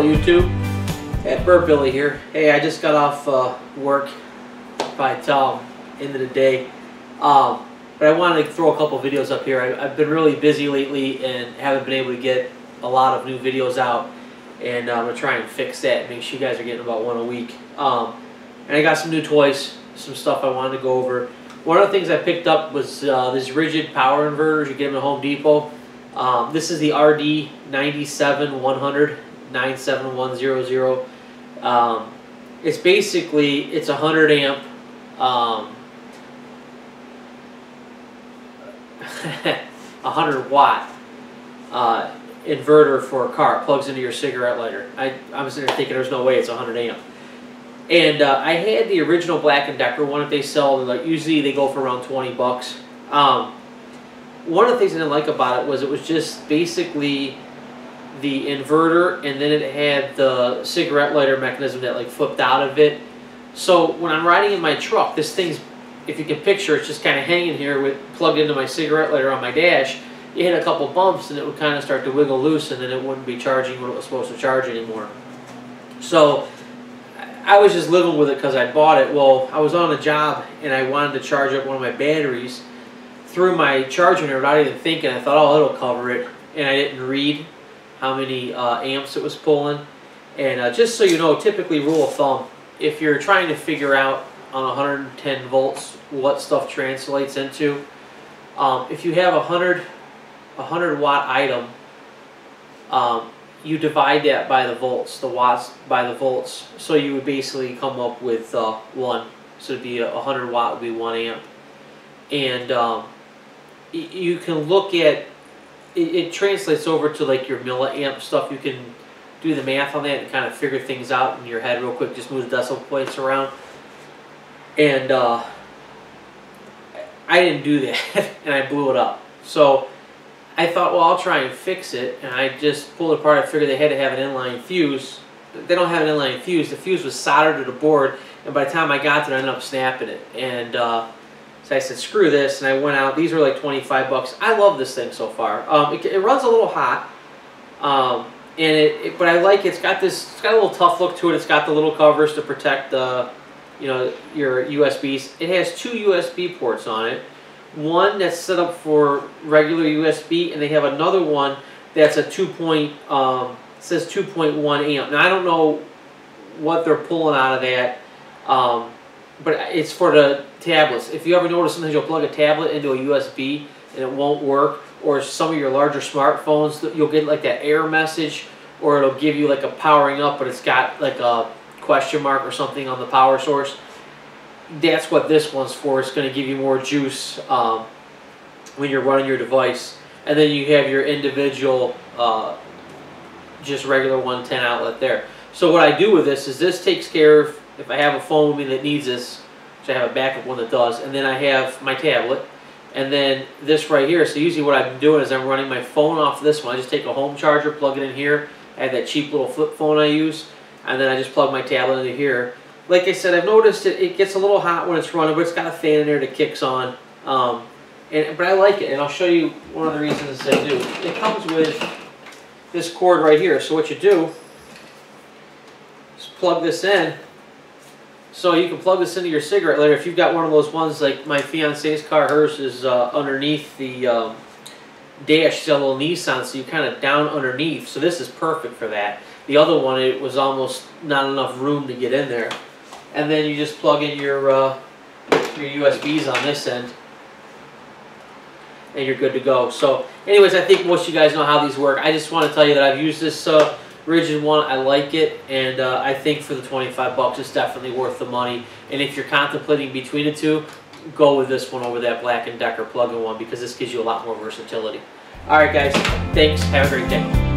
Hello YouTube, at Burt Billy here. Hey, I just got off work by end of the day, but I wanted to throw a couple videos up here. I've been really busy lately and haven't been able to get a lot of new videos out, and I'm going to try and fix that and make sure you guys are getting about one a week. And I got some new toys, some stuff I wanted to go over. One of the things I picked up was these rigid power inverters. You get them at Home Depot. This is the RD97100 97100. It's basically, it's a 100 amp 100 watt inverter for a car. It plugs into your cigarette lighter. I'm sitting there thinking there's no way it's 100 amp. And I had the original Black & Decker one that they sell. Like, usually they go for around 20 bucks. One of the things I didn't like about it was just basically the inverter, and then it had the cigarette lighter mechanism that like flipped out of it. So when I'm riding in my truck, this thing's, if you can picture, it's just kind of hanging here with plugged into my cigarette lighter on my dash. You hit a couple bumps and it would kind of start to wiggle loose, and then it wouldn't be charging when it was supposed to charge anymore. So I was just living with it because I bought it. Well, I was on a job and I wanted to charge up one of my batteries through my charger without even thinking. I thought, oh, it'll cover it, and I didn't read how many amps it was pulling. And just so you know, typically, rule of thumb, if you're trying to figure out on 110 volts what stuff translates into, if you have a 100 watt item, you divide that by the volts, the watts by the volts. So you would basically come up with 1. So it'd be 100 watt would be 1 amp. And you can look at, it translates over to like your milliamp stuff. You can do the math on that and kind of figure things out in your head real quick. Just move the decimal points around. And I didn't do that, and I blew it up. So I thought, well, I'll try and fix it, and I just pulled it apart. I figured they had to have an inline fuse. They don't have an inline fuse. The fuse was soldered to the board, and by the time I got to it, I ended up snapping it. And so I said, screw this, and I went out. These were like 25 bucks. I love this thing so far. It runs a little hot, but I like it. It's got a little tough look to it. It's got the little covers to protect the, your USBs. It has 2 USB ports on it. One that's set up for regular USB, and they have another one that's a says 2.1 amp. Now I don't know what they're pulling out of that, but it's for the tablets. If you ever notice, sometimes you'll plug a tablet into a USB and it won't work, or some of your larger smartphones, you'll get like that error message, or it'll give you like a powering up, but it's got like a question mark or something on the power source. That's what this one's for. It's going to give you more juice when you're running your device. And then you have your individual just regular 110 outlet there. So what I do with this is this takes care of, if I have a phone with me that needs this, which I have a backup one that does, and then I have my tablet, and then this right here. So usually what I've been doing is I'm running my phone off this one. I just take a home charger, plug it in here. I have that cheap little flip phone I use, and then I just plug my tablet into here. Like I said, I've noticed it gets a little hot when it's running, but it's got a fan in there that kicks on. But I like it, and I'll show you one of the reasons I do. It comes with this cord right here. So what you do is plug this in. So you can plug this into your cigarette lighter. If you've got one of those ones, like my fiance's car, hers is underneath the dash. She's got a little Nissan, so you kind of down underneath. So this is perfect for that. The other one, it was almost not enough room to get in there. And then you just plug in your USBs on this end, and you're good to go. So anyways, I think most of you guys know how these work. I just want to tell you that I've used this rigid one. I like it, and I think for the 25 bucks, it's definitely worth the money. And if you're contemplating between the two, go with this one over that Black & Decker plug-in one, because this gives you a lot more versatility. All right, guys. Thanks. Have a great day.